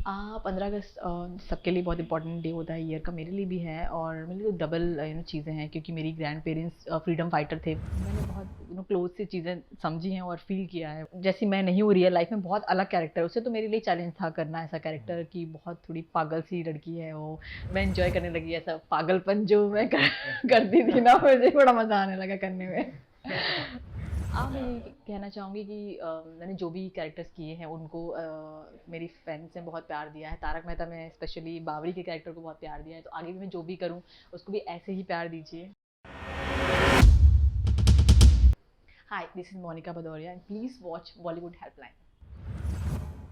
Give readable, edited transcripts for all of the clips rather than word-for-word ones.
15 अगस्त सबके लिए बहुत इंपॉर्टेंट डे होता है ईयर का, मेरे लिए भी है। और मेरे लिए तो डबल चीज़ें हैं, क्योंकि मेरी ग्रैंड पेरेंट्स फ्रीडम फाइटर थे। मैंने बहुत क्लोज से चीज़ें समझी हैं और फील किया है। जैसी मैं नहीं हूँ रियल लाइफ में, बहुत अलग कैरेक्टर, उससे तो मेरे लिए चैलेंज था करना ऐसा कैरेक्टर कि बहुत थोड़ी पागल सी लड़की है वो। मैं इंजॉय करने लगी ऐसा पागलपन जो मैं करती थी ना, मुझे बड़ा मज़ा आने लगा करने में। मैं ये कहना चाहूँगी कि मैंने जो भी कैरेक्टर्स किए हैं उनको मेरी फैंस ने बहुत प्यार दिया है। तारक मेहता में स्पेशली बावरी के कैरेक्टर को बहुत प्यार दिया है, तो आगे भी मैं जो भी करूँ उसको भी ऐसे ही प्यार दीजिए। Hi, this is Monika Bhadauria and please watch Bollywood helpline.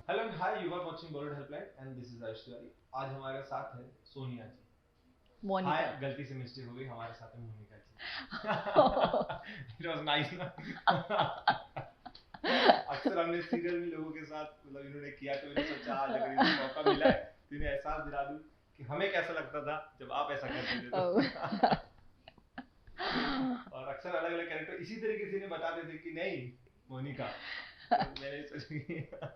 Hello and hi, you are watching Bollywood helpline and this is Ayush Tiwari. आज हमारे साथ है सोनिया जी। हाय, मोनिका। गलती से मिस्टेक हो गई, हमारे साथ है मोनिका जी। इट वाज नाइस ना। अक्सर हमने सीरियल में लोगों के साथ मतलब इन्होंने किया, तो मैंने सोचा आज अगर इनको मौका मिला है तो इन्हें एहसास दिला दूं कि हमें कैसा लगता था जब आप ऐसा करते थे तो। और अक्सर अलग अलग कैरेक्टर इसी तरीके से इन्हें बताते थे कि नहीं मोनिका, तो मैंने सोचा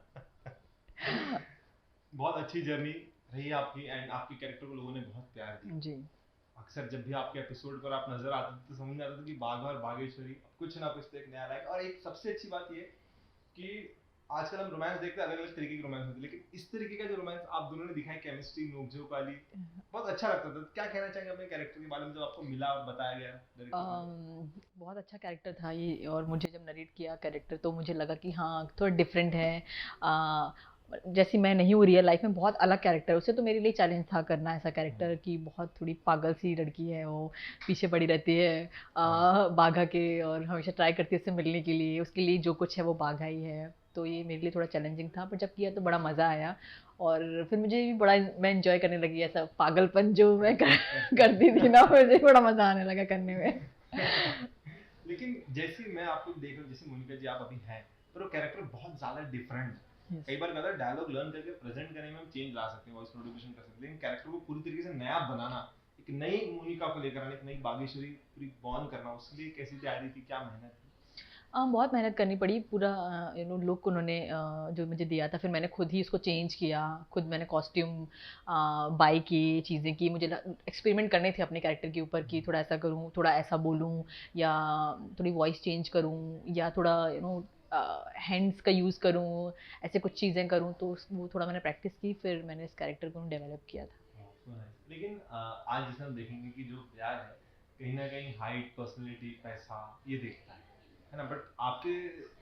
बहुत अच्छी जर्नी रही है आपकी एंड आपके कैरेक्टर को लोगों ने बहुत प्यार दिया। जी। अक्सर जब भी आपके एपिसोड पर आप नजर आते थे तो समझ में आता था कि बाघा और बागेश्वरी कुछ ना कुछ तो एक नया लाएगा। और एक सबसे अच्छी बात ये कि आजकल हम रोमांस देखते हैं, अलग अलग तरीके के रोमांस होते हैं, लेकिन इस तरीके का जो रोमांस आप दोनों ने दिखाई, केमिस्ट्री नोकझोंक वाली, बहुत अच्छा लगता था। क्या कहना चाहेंगे अपने कैरेक्टर के बारे में जब आपको मिला और बताया गया डायरेक्टर साहब ने? बहुत अच्छा कैरेक्टर था ये, और मुझे जब नरेट किया कैरेक्टर तो मुझे लगा कि हाँ थोड़ा डिफरेंट है। अ, जैसी मैं नहीं हूँ रियल लाइफ में, बहुत अलग कैरेक्टर, उससे तो मेरे लिए चैलेंज था करना ऐसा कैरेक्टर कि बहुत थोड़ी पागल सी लड़की है वो, पीछे पड़ी रहती है बाघा के, और हमेशा ट्राई करती है उससे मिलने के लिए, उसके लिए जो कुछ है वो बाघा ही है। तो ये मेरे लिए थोड़ा चैलेंजिंग था, पर जब किया तो बड़ा मज़ा आया। और फिर मुझे भी बड़ा, मैं इंजॉय करने लगी ऐसा पागलपन जो मैं करती थी ना, मुझे बड़ा मज़ा आने लगा करने में। लेकिन जैसी मैं आपको देख रहा हूँ, जैसे मोनिका जी आप अभी हैं, पर वो कैरेक्टर बहुत ज्यादा डिफरेंट है। यस। कई बार कहता है डायलॉग लर्न करके प्रेजेंट करने में हम चेंज ला सकते हैं, वॉइस मॉड्यूलेशन कर सकते हैं, लेकिन कैरेक्टर को पूरी तरीके से नया बनाना, एक नई मोनिका को लेकर आना, एक नई बागेश्वरी पूरी बॉर्न करना, उसके लिए कैसी तैयारी थी, क्या मेहनत थी? बहुत मेहनत करनी पड़ी, पूरा लुक उन्होंने जो मुझे दिया था, फिर मैंने खुद ही उसको चेंज किया, खुद मैंने कॉस्ट्यूम बाई की, चीज़ें की, मुझे एक्सपेरिमेंट करने थे अपने कैरेक्टर के ऊपर कि थोड़ा ऐसा करूँ, थोड़ा ऐसा बोलूँ, या थोड़ी वॉइस चेंज करूँ, या थोड़ा हैंड्स का यूज़ करूँ, ऐसे कुछ चीज़ें करूँ, तो वो थोड़ा मैंने प्रैक्टिस की, फिर मैंने इस कैरेक्टर को डेवलप किया था। So nice. लेकिन आज जैसे हम देखेंगे कि जो प्यार है कहीं ना कहीं हाइट, पर्सनैलिटी, पैसा ये देखता है ना? बट आपके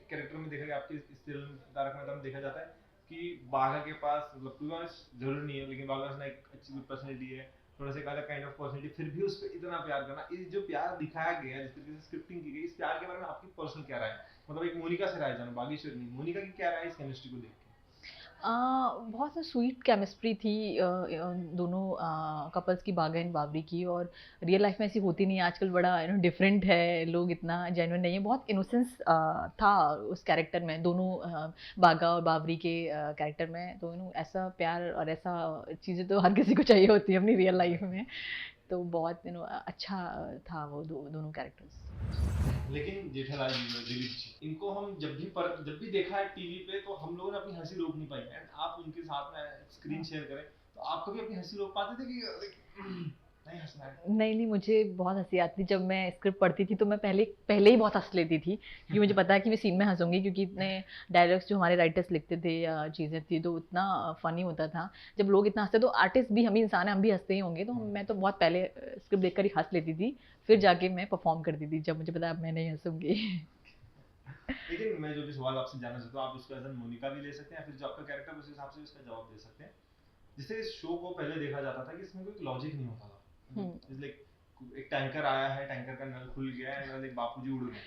कैरेक्टर में देखा गया, आपके इस सीरियल तारक मेहता में देखा जाता है कि बाघा के पास मतलब टू जरूरी नहीं है, लेकिन बाघा ने एक अच्छी पर्सनैलिटी है, थोड़ा सा एक अलग काइंड ऑफ पर्सनैलिटी, फिर भी उस पर इतना प्यार करना, ये जो प्यार दिखाया गया है, जिस तरीके से स्क्रिप्टिंग की गई, इस प्यार के बारे में आपकी पर्सनल क्या राय है? मतलब एक मोनिका से राय जानो, बागेश्वर नहीं, मोनिका की क्या राय है इस केमिस्ट्री को देख बहुत सा स्वीट केमिस्ट्री थी दोनों कपल्स की, बाघा एंड बावरी की। और रियल लाइफ में ऐसी होती नहीं है आजकल, बड़ा डिफरेंट है, लोग इतना जेन्युइन नहीं है, बहुत इनोसेंस था उस कैरेक्टर में, दोनों बाघा और बावरी के कैरेक्टर में। तो ऐसा प्यार और ऐसा चीज़ें तो हर किसी को चाहिए होती है अपनी रियल लाइफ में। तो बहुत अच्छा था वो दोनों कैरेक्टर्स। के? लेकिन जेठालाल जी और दिलीप जी, इनको हम जब भी देखा है टीवी पे, तो हम लोगों ने अपनी हंसी रोक नहीं पाई। एंड आप उनके साथ में स्क्रीन शेयर करें तो आप कभी अपनी हंसी रोक पाते थे कि like, नहीं हंसना है? नहीं, नहीं, मुझे बहुत हँसी आती थी जब मैं स्क्रिप्ट पढ़ती थी, तो मैं पहले पहले ही बहुत हँस लेती थी, क्योंकि मुझे पता है कि मैं सीन में हँसूँगी, क्योंकि इतने डायलॉग्स जो हमारे राइटर्स लिखते थे या चीज़ें थी, तो इतना फ़नी होता था। जब लोग इतना हँसते, तो आर्टिस्ट भी, हम भी इंसान हैं, हम भी हँसते ही होंगे, तो मैं तो बहुत पहले स्क्रिप्ट देखकर ही हँस लेती थी, फिर जाके मैं परफ़ॉर्म करती थी, जब मुझे पता अब मैं नहीं हँसूँगी। लेकिन मैं जो भी सवाल आपसे जानना चाहता हूँ, आप उसका एज मोनिका भी ले सकते हैं, या फिर जो आपका कैरेक्टर उस हिसाब से उसका जवाब दे सकते हैं। जिससे इस शो को पहले देखा जाता था कि इसमें कोई लॉजिक नहीं होता था, हुँ। मतलब लाइक एक टैंकर आया है, टैंकर का नल खुल गया है एंड एक बापूजी उड़ गए,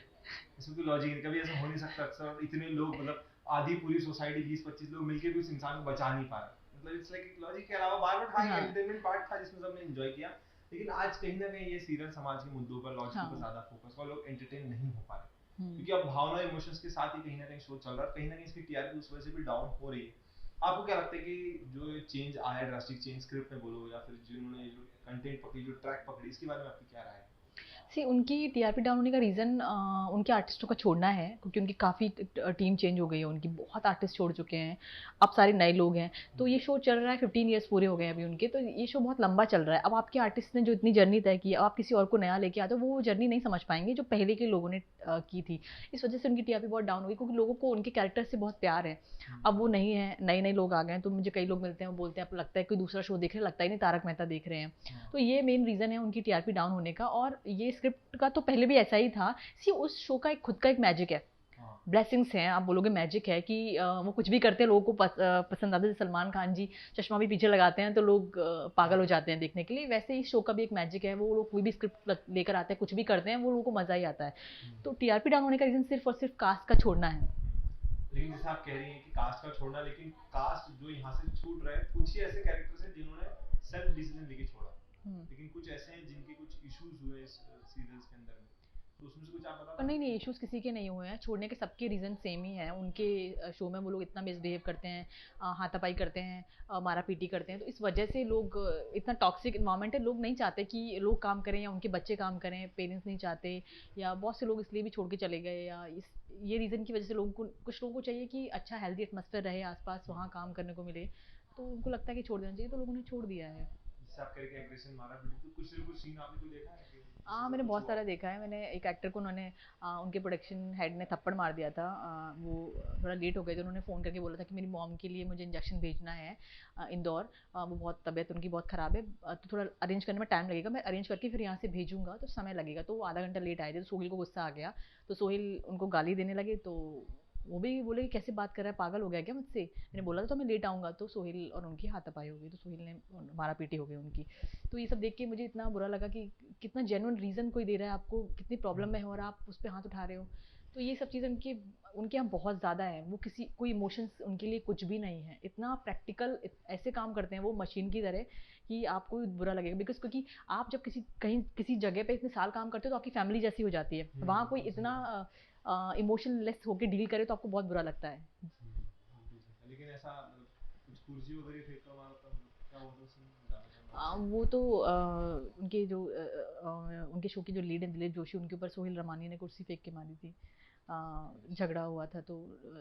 इसमें कोई लॉजिक नहीं, कभी ऐसा हो नहीं सकता। अक्सर इतने लोग मतलब आधी पूरी सोसाइटी 20-25 लोग मिलकर भी उस इंसान को बचा नहीं पा रहे, मतलब इट्स लाइक लॉजिक के अलावा बार बार हाँ एक हाँ, एंटरटेनमेंट पार्ट था जिसमें सबने एंजॉय किया। लेकिन आज कहीं ना कहीं ये सीरियल समाज के मुद्दों पर, लॉजिक पर हाँ। ज्यादा फोकस, और लोग एंटरटेन नहीं हो पा रहे, हुँ। क्योंकि अब भावना इमोशंस के साथ ही कहीं ना कहीं शो चल रहा है, कहीं ना कहीं इसकी टीआरपी उस वजह से भी डाउन हो रही है। आपको क्या लगता है कि जो चेंज आया, ड्रास्टिक चेंज स्क्रिप्ट में बोलो या फिर जिन्होंने जो कंटेंट पकड़ी, जो ट्रैक पकड़ी, इसके बारे में आपकी क्या राय है? सी उनकी टीआरपी डाउन होने का रीज़न उनके आर्टिस्टों का छोड़ना है, क्योंकि उनकी काफ़ी टीम चेंज हो गई है, उनकी बहुत आर्टिस्ट छोड़ चुके हैं, अब सारे नए लोग हैं। तो ये शो चल रहा है, 15 ईयर्स पूरे हो गए हैं अभी उनके, तो ये शो बहुत लंबा चल रहा है। अब आपके आर्टिस्ट ने जो इतनी जर्नी तय की, अब आप किसी और को नया लेके आते हो, वो जर्नी नहीं समझ पाएंगे जो पहले के लोगों ने की थी। इस वजह से उनकी टीआरपी बहुत डाउन हो गई, क्योंकि लोगों को उनके कैरेक्टर से बहुत प्यार है। अब वो नहीं है, नए नए लोग आ गए हैं, तो मुझे कई लोग मिलते हैं, वो बोलते हैं आपको लगता है कोई दूसरा शो देख रहे हैं, लगता ही नहीं तारक मेहता देख रहे हैं। तो ये मेन रीज़न है उनकी टीआरपी डाउन होने का। और ये स्क्रिप्ट का तो पहले भी ऐसा ही था। सी उस शो का एक खुद का एक मैजिक है, ब्लेसिंग्स हैं, आप बोलोगे मैजिक है कि वो कुछ भी करते हैं, लोगों को पसंद आते हैं। सलमान खान जी चश्मा भी पीछे लगाते हैं तो लोग पागल हो जाते हैं देखने के लिए। वैसे ही शो का भी एक मैजिक है, वो लोग कोई भी स्क्रिप्ट लेकर आते हैं, कुछ भी करते हैं, वो लोगों को मज़ा ही आता है। तो टीआरपी डाउन होने का रीज़न सिर्फ और सिर्फ कास्ट का छोड़ना है। लेकिन जैसे आप कह रही हैं कि कास्ट का छोड़ना, लेकिन कास्ट जो यहाँ से छूट रहा है, कुछ ही ऐसे कैरेक्टर्स हैं जिन्होंने सेल्फ डिसीजन लेके छोड़ा, लेकिन कुछ ऐसे हैं जिनके कुछ इश्यूज हुए इस सीरियल्स के अंदर में, तो उसमें से कुछ आप बता और नहीं पाएंगे? नहीं, इश्यूज किसी के नहीं हुए हैं, छोड़ने के सबके रीज़न सेम ही हैं। उनके शो में वो लोग इतना मिसबिहेव करते हैं, हाथापाई करते हैं, मारा पीटी करते हैं, तो इस वजह से लोग इतना टॉक्सिक इन्वायरमेंट है, लोग नहीं चाहते कि लोग काम करें या उनके बच्चे काम करें, पेरेंट्स नहीं चाहते, या बहुत से लोग इसलिए भी छोड़ के चले गए, या इस ये रीज़न की वजह से लोगों को, कुछ लोगों को चाहिए कि अच्छा हेल्दी एटमॉस्फेयर रहे आसपास, वहाँ काम करने को मिले, तो उनको लगता है कि छोड़ देना चाहिए, तो लोगों ने छोड़ दिया है। जैसे आप कह रहे हैं एग्रेशन, मारा पीटी, तो कुछ ना कुछ सीन आपने कोई देखा है कि जिसके हाँ, साथ मैंने कुछ बहुत हुआ सारा हो? देखा है। मैंने एक एक्टर को, उन्होंने उनके प्रोडक्शन हेड ने थप्पड़ मार दिया था। वो थोड़ा लेट हो गए थे, उन्होंने फ़ोन करके बोला था कि मेरी मॉम के लिए मुझे इंजेक्शन भेजना है इंदौर। वो बहुत तबीयत उनकी बहुत ख़राब है, तो थोड़ा अरेंज करने में टाइम लगेगा, मैं अरेंज करके फिर यहाँ से भेजूँगा, तो समय लगेगा। तो वो आधा घंटा लेट आए थे, तो सोहेल को गुस्सा आ गया, तो सोहेल उनको गाली देने लगे। तो वो भी बोले कि कैसे बात कर रहा है, पागल हो गया क्या मुझसे? मैंने बोला था तो मैं लेट आऊँगा। तो सोहेल और उनकी हाथापाई हो गई, तो सोहेल ने मारा पीटी हो गई उनकी। तो ये सब देख के मुझे इतना बुरा लगा कि कितना जेन्युइन रीज़न कोई दे रहा है आपको, कितनी प्रॉब्लम में हो और आप उस पे हाथ उठा रहे हो। तो ये सब चीज़ें उनके उनके यहाँ बहुत ज़्यादा है। वो किसी कोई इमोशंस उनके लिए कुछ भी नहीं है। इतना प्रैक्टिकल ऐसे काम करते हैं वो मशीन की तरह कि आपको भी बुरा लगेगा। बिकॉज़ क्योंकि आप जब किसी जगह पे इतने साल काम करते हो तो आपकी फैमिली जैसी हो जाती है। वहाँ कोई बिल्कुल सही इतना बात। इमोशनलेस होके डील करे तो आपको बहुत बुरा लगता है। बिल्कुल सही है। लेकिन ऐसा मतलब कुछ कुर्सी वगैरह फेंक कर मारा था, मतलब क्या हुआ था उसमें, जानना चाहूंगा आपसे। वो तो उनके जो उनके शो के जो लीड हैं दिलीप जोशी, उनके ऊपर सोहेल रमानी ने कुर्सी फेंक के मारी थी। झगड़ा हुआ था तो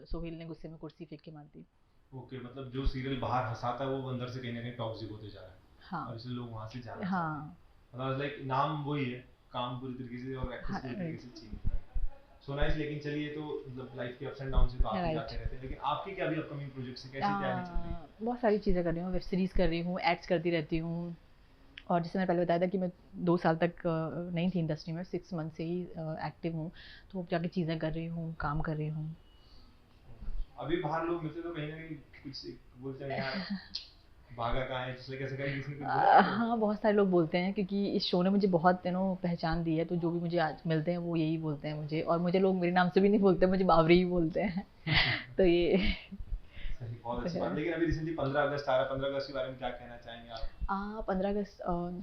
सोहेल ने गुस्से में कुर्सी फेंक के मार दी। ओके, मतलब जो सीरियल बाहर हंसाता है वो अंदर से कहीं ना कहीं टॉक्सिक होते जा रहा है, और हाँ इसलिए लोग वहां से जाना चाहते हैं। हाँ मतलब लाइक नाम वही है, काम पूरी तरीके से और एक्ट्रेस हाँ, पूरी तरीके राइट से चेंज है। So nice. लेकिन चलिए, तो मतलब लाइफ के अप्स एंड डाउन से तो आप ही राइट। जाते रहते हैं, लेकिन आपकी क्या अभी अपकमिंग प्रोजेक्ट्स है, कैसी तैयारी चल रही है? बहुत सारी चीज़ें कर रही हूँ, वेब सीरीज़ कर रही हूँ, एड्स करती रहती हूँ। और जैसे मैंने पहले बताया था कि मैं 2 साल तक नहीं थी इंडस्ट्री में, 6 मंथ से ही एक्टिव हूँ। तो अब जाके चीज़ें कर रही हूँ, काम कर रही हूँ। अभी बाहर लोग मिलते तो कहीं ना कहीं कुछ बोलते हैं यार, भागा कहाँ है, पिछले कैसे करेंगे, किसी ने कुछ बोला आपको? हाँ, बहुत सारे लोग बोलते हैं, क्योंकि इस शो ने मुझे बहुत पहचान दी है, तो जो भी मुझे आज मिलते हैं वो यही बोलते हैं मुझे। और मुझे लोग मेरे नाम से भी नहीं बोलते, मुझे बावरी ही बोलते हैं। तो ये सही, बहुत तो अच्छी बात। है। लेकिन अभी रिसेंटली 15 अगस्त आ रहा है, 15 अगस्त के बारे में क्या कहना चाहेंगे आप? 15 अगस्त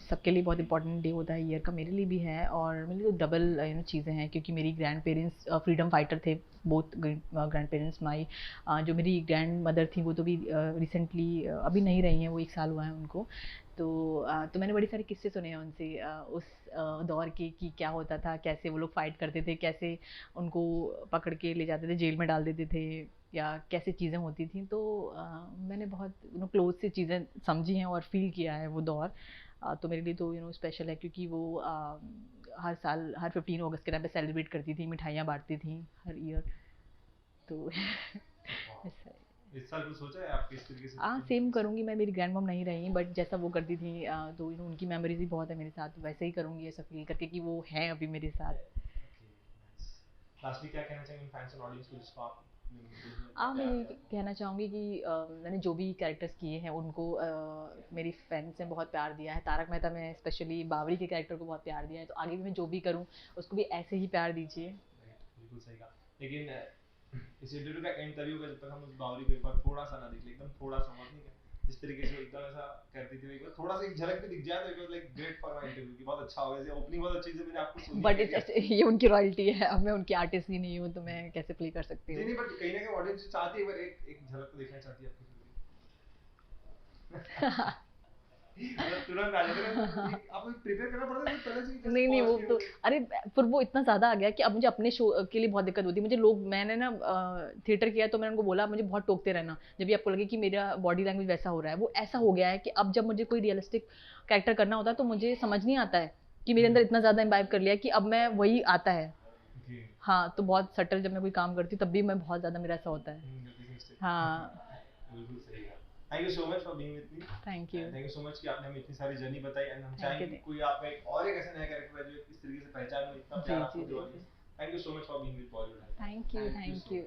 सबके लिए बहुत इंपॉर्टेंट डे होता है ईयर का, मेरे लिए भी है। और मेरे लिए तो डबल चीज़ें हैं, क्योंकि मेरी ग्रैंड पेरेंट्स फ्रीडम फाइटर थे, बोथ ग्रैंड पेरेंट्स माई। जो मेरी ग्रैंड मदर थी वो तो भी रिसेंटली अभी नहीं रही हैं, वो 1 साल हुआ है उनको। तो मैंने बड़ी सारे किस्से सुने हैं उनसे, उस दौर के कि क्या होता था, कैसे वो लोग फाइट करते थे, कैसे उनको पकड़ के ले जाते थे, जेल में डाल देते थे, या कैसे चीज़ें होती थी। तो मैंने बहुत क्लोज से चीज़ें समझी हैं और फील किया है वो दौर। तो मेरे लिए तो स्पेशल है, क्योंकि वो हर साल हर 15 अगस्त के टाइम पे सेलिब्रेट करती थी, मिठाइयाँ बांटती थी हर ईयर। तो ऐसा है। इस साल कुछ सोचा है आप किस तरीके से सेम करूँगी मैं, मेरी ग्रैंड मॉम नहीं रही, बट जैसा वो करती थी, तो उनकी मेमोरीज भी बहुत है मेरे साथ, वैसे ही करूँगी, ऐसा फील करके कि वो हैं अभी मेरे साथ। Okay, nice. लास्टली क्या कहना चाहेंगे फैंस और ऑडियंस को जिसको आप देखने मैं प्यार ये दिया? कहना चाहूँगी कि मैंने जो भी कैरेक्टर्स किए हैं उनको मेरी फैंस ने बहुत प्यार दिया है। तारक मेहता में स्पेशली बावरी के कैरेक्टर को बहुत प्यार दिया है, तो आगे भी मैं जो भी करूँ उसको भी ऐसे ही प्यार दीजिए। राइट, बिल्कुल सही कहा। लेकिन इस इंटरव्यू का एंड तभी होगा जब तक हम उस बावरी को एक बार थोड़ा सा ना देख ले, एकदम थोड़ा सा मत, नहीं क्या? जिस तरीके से वो एकदम ऐसा करती थी, एक बार थोड़ा सा एक झलक भी दिख जाए तो it was like great for my interview, की बहुत अच्छा होगा। जैसे ओपनिंग बहुत अच्छी से मैंने आपको सुनी बट है, ठीक है? ये उनकी रॉयल्टी है, अब मैं उनकी आर्टिस्ट ही नहीं हूँ, तो मैं कैसे प्ले कर सकती नहीं हूँ। नहीं, बट कहीं ना कहीं ऑडियंस चाहती है, एक एक झलक तो देखना चाहती है आपकी फिर भी। मतलब तुरंत आ जाता है ना, आपको प्रिपेयर करना पड़ता है पहले से ही, नहीं नहीं, पॉज वो किए तो हुए? अरे फिर वो इतना ज़्यादा आ गया कि अब मुझे अपने शो के लिए बहुत दिक्कत होती है। मुझे लोग, मैंने ना थिएटर किया है, तो मैंने उनको बोला मुझे बहुत टोकते रहना जब भी आपको लगे कि मेरा बॉडी लैंग्वेज वैसा हो रहा है। वो ऐसा हो गया है कि अब जब मुझे कोई रियलिस्टिक कैरेक्टर करना होता है तो मुझे समझ नहीं आता है कि मेरे अंदर इतना ज़्यादा इम्बाइब कर लिया है कि अब मैं वही आता है। जी। हाँ, तो बहुत सटल जब मैं कोई काम करती हूँ तब भी मैं बहुत ज़्यादा मेरा ऐसा होता है। गलती से मिस्टेक। हाँ। बिल्कुल सही कहा। Thank you so much for being with me, thank you. And thank you so much कि आपने हमें इतनी सारी जर्नी बताई, एंड हम थैंक चाहेंगे यू। कि कोई आपका एक और एक ऐसा नया कैरेक्टर है जो इस तरीके से पहचान में इतना जी प्यार आपको जी दे जी जी। Audience. Thank you so much for being with Bollywood. Thank you, thank you thank so you. Much.